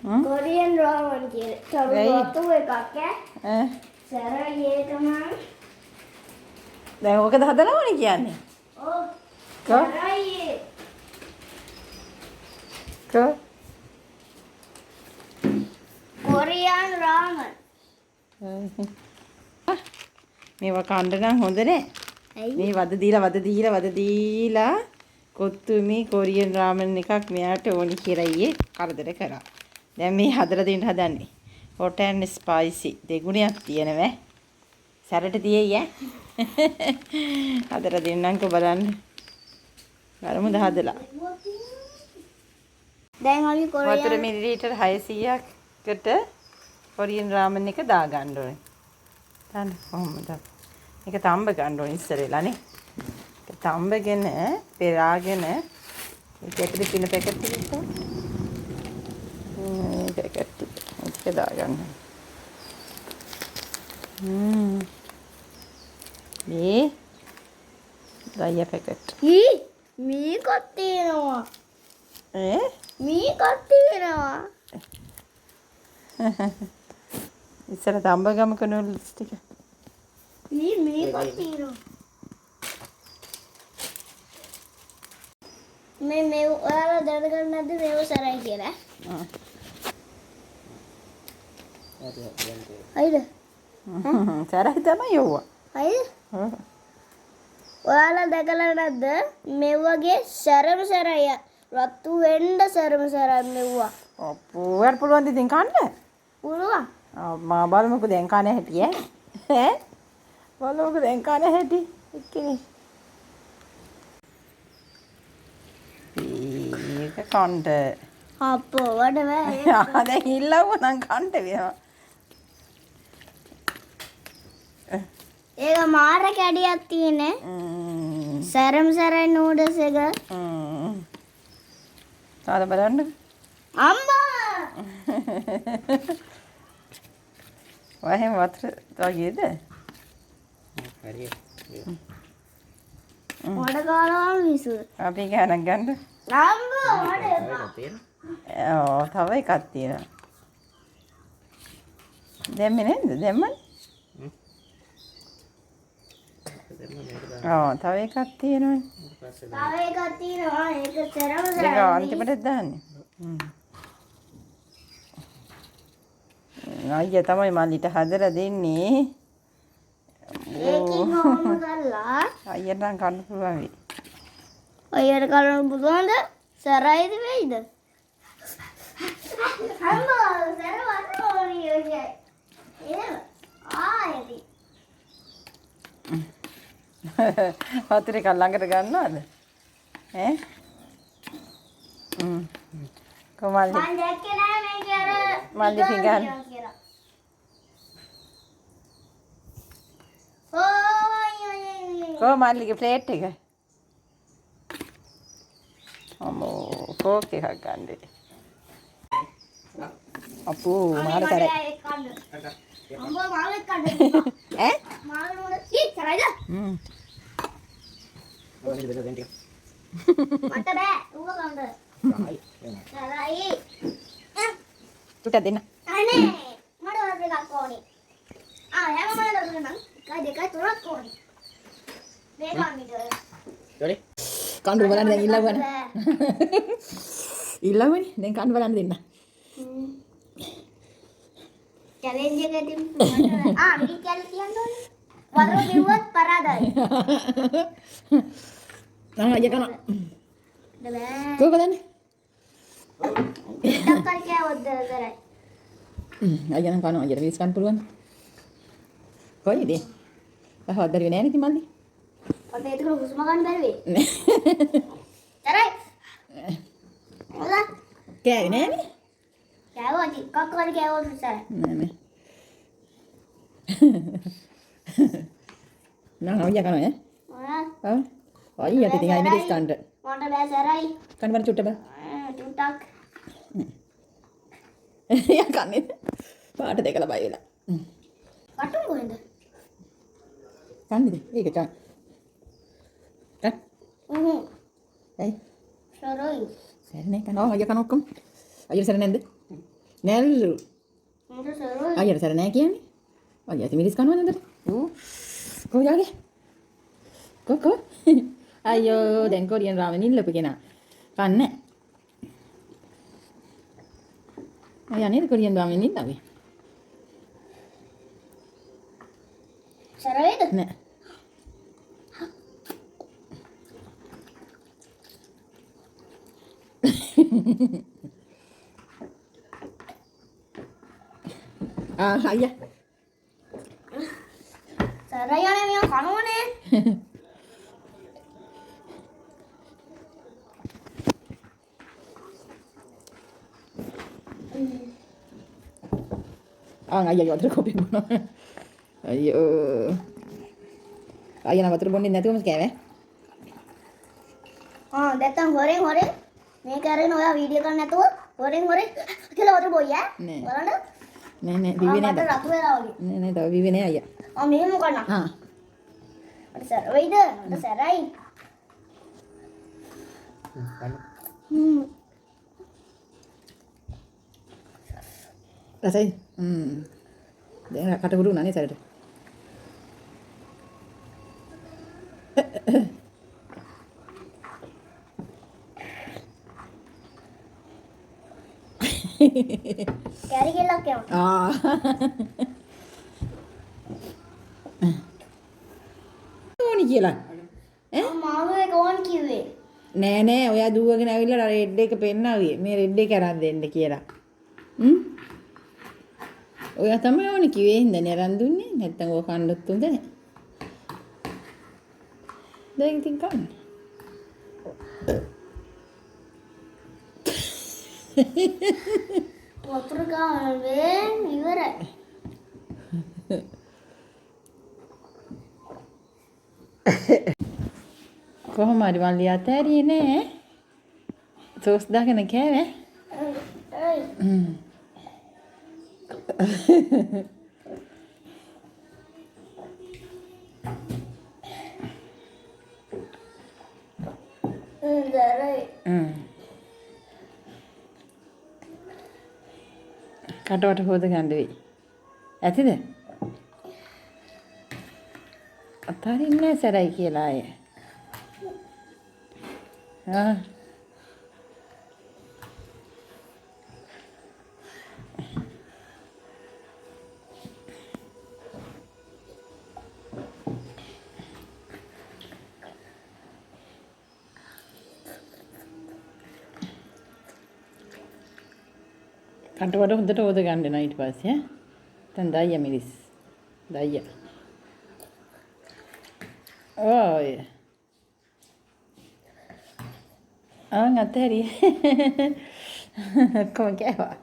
Korean Raman කියලා. තව එකක් ඈ. සරයි ඒක මම. දැන් ඕකද හදනවනේ කියන්නේ. ඔව්. සරයි. කොරියන් රාමන්. මේවා කන්න නම් හොඳ නෑ. මේ වද දීලා කොත්තුමි කොරියන් රාමන් එකක් මෙයාට ඕනි කියලා ඊයේ කරදර කරා. දැන් මේ හදලා දෙන්න හදන්නේ. hot and spicy දෙගුණයක් තියෙනවා. සැරට තියෙයි ඈ. හදලා දෙන්නම්කෝ බලන්න. බලමුද හදලා. දැන් අපි කොරියන් වතුර මිලිලීටර් 600කට කොරියන් රාමන් එක දාගන්න ඕනේ. දාන්න කොහොමද? මේක තඹ ගන්න ඕනේ ඉස්සරෙලානේ. ඒක තඹගෙන පෙරාගෙන ඒක ඇතුලේ පින පැකට් එකක් පැකට් එක දාගන්න. මේ දයිය පැකට්. මේකක් තියෙනවා. ඈ මේකක් තියෙනවා. ඉස්සර තඹ ගමක නූඩල්ස් ටික. මේකක් තියෙනවා. මේ ඔයාලා දැනගන්න නැද්ද මේව සරයි කියලා? හරිද? සරයි තමයි යෝවා. හරිද? ඔයාලා දැකලා නැද්ද මේ වගේ සරම සරය රතු වෙන්න සරම සරයි මෙව්වා. අප්පෝ වට පුළුවන් ඉතින් කන්න. පුළුවන්. මා බලමුකෝ දැන් කන හැටි ඈ. බලමුකෝ දැන් කන හැටි. එක්කනේ. ඒක කන්න. අප්පෝ වඩ බෑ. දැන් ඉල්ලවුව නම් කන්න වෙනවා. ඒක මාර කැඩියක් තියෙන්නේ. සරම් සරයි නූඩල්ස් එක. තාල බලන්න. අම්මා. වහෙම වතුර වගේද? හරි. මොඩ කාලවල මිසු. අපි ගානක් ගන්න. අම්මා වඩ. ඔව් තව එකක් තියෙනවා. දැම්මේ නේද? දැම්මනේ. තව එකක් තියෙනවනේ. තව එකක් තියෙනවා. ඒක සරම සරයි. ඒක අන්තිමට දාන්නේ. අයියා තමයි මල්ලිට හදලා දෙන්නේ. ඒකින් කොහොම කරලා අයියට නම් කන්න පුළුවන් වෙයි. අයියට කන්න පුළුවන්ද? සරයිද වෙයිද? අම්මා සර වරෝණි ඔයයි. ආයෙදි. වතුර එක ළඟට ගන්නවද? ඈ? කොහමද? මම දැක්කේ නෑ මේක අර මල්ලි පිඟාන. කො මල්ලිගේ ප්ලේට් එක. අම්මෝ කෝක් එකක් ගන්නද? අපෝ මාර තරයි. අම්මා මාළේ කන්න. ඈ? මාළේ නෝන කී කරයිද? මට බෑ ඌව කන්න. සරයි. චුට්ටක් දෙන්න. අනේ මට වරද එකක් ඕනේ. හැම මම දරුණා නම් එකයි දෙකයි තුනක් ඕනේ. මේක අනිදේ. Sorry. කන්න බලන්න දැන් ඉල්ලවන්න. ඉල්ලවන්නේ දැන් කන්න බලන්න දෙන්න. චැලෙන්ජ් එකකින් මිනි කැලේ තියන්න ඕනේ. වරෝ දිව්වත් පරාදයි. අයියා කන. බෑ. කොහොමද දන්නේ? ඩක්කල් කෑවොත් කරයි. අයියා නම් කනවා අයියට වීස් ගන්න පුළුවන්. කොයිද? පහවත් බැරි වෙන්නේ නැහැ නේ මල්ලි. අපේ ඒක හුස්ම ගන්න බැරි වෙයි. තරයි. හොඳ. කෑවේ නෑනේ. කෑවොත් එකක් හරි කෑවොත් ඉස්සරහ. නෑ. නෑ අයියා කනවා ඈ. ඔය. අයියට ඉතින් අයි මෙරිස් කන්න. මට බෑ සරයි. කන්න බර චුට්ට බල. ටුටක්. යා කන්නේ. පාට දෙකලා බය වෙලා. කටුන් කොහෙන්ද? කන්නේද? ඒක කන්න. ඇයි? සරයි. සරනේ කනවා අයියා කන ඔක්කොම. අයියා සර නැන්ද? නැල්ලු. මට සරෝ අයියට සැර නෑ කියන්නේ. අයියට මිරිස් කනවා නේද? ඌ. කොහොයාගේ? කොකෝ. අයියෝ දැන් කොරියන් රාමෙන් ඉල්ලපු කෙනා. කන්නේ. අයියා නේද කොරියන් රාමෙන් ඉල්ලන්නේ? සරවේද? නෑ. අයියා. සරයනේ මියා කනෝනේ. අයියා වතුර කොපි බොනවා. අයියෝ. අයියා නම් වතුර බොන්නේ නැතුවම කෑවේ. දැත්තම් හොරෙන් මේක අරගෙන ඔයා වීඩියෝ කරන්න නැතුව හොරෙන් කියලා වතුර බොයි ඈ. නෑ. බලන්න. නෑ බිව්වේ නෑ. මට රතු වෙලා වගේ. නෑ තව බිව්වේ නෑ අයියා. මෙහෙම කරන්න. ආ. මට සරවයිද? මට සරයි. රසයි. දැන් කට හුරු නනේ සරට. කැරි කෙල්ලක් යනවා. ඕනි කියලා. මාව ඒක ඕන් කිව්වේ. නෑ ඔයා දුවගෙන ඇවිල්ලා රෙඩ් එක පෙන්නවගේ. මේ රෙඩ් එක අරන් දෙන්න කියලා. ඔයා තමයි ඕනි කිව්වේ හින්දානේ අරන් දුන්නේ. නැත්තම් ඔය කන්නත් උන්ද නෑ. දැන් ඉතින් කන්න. වතුර ගාවෙන් ඉවරයි. කොහොම හරි මල්ලි අතෑරියේ නෑ. සෝස් දාගෙන කෑවේ. කටවට හොද ගන්න වෙයි. ඇතිද? අතාරින්නේ සරයි කියලා අය. කටවට හොඳට හොද ගන්න වෙනවා ඊට පස්සේ ඈ. දැන් දායියා මිරිස්. දායියා. ඔය. අතහැරියේ. කොහොම කෑවා?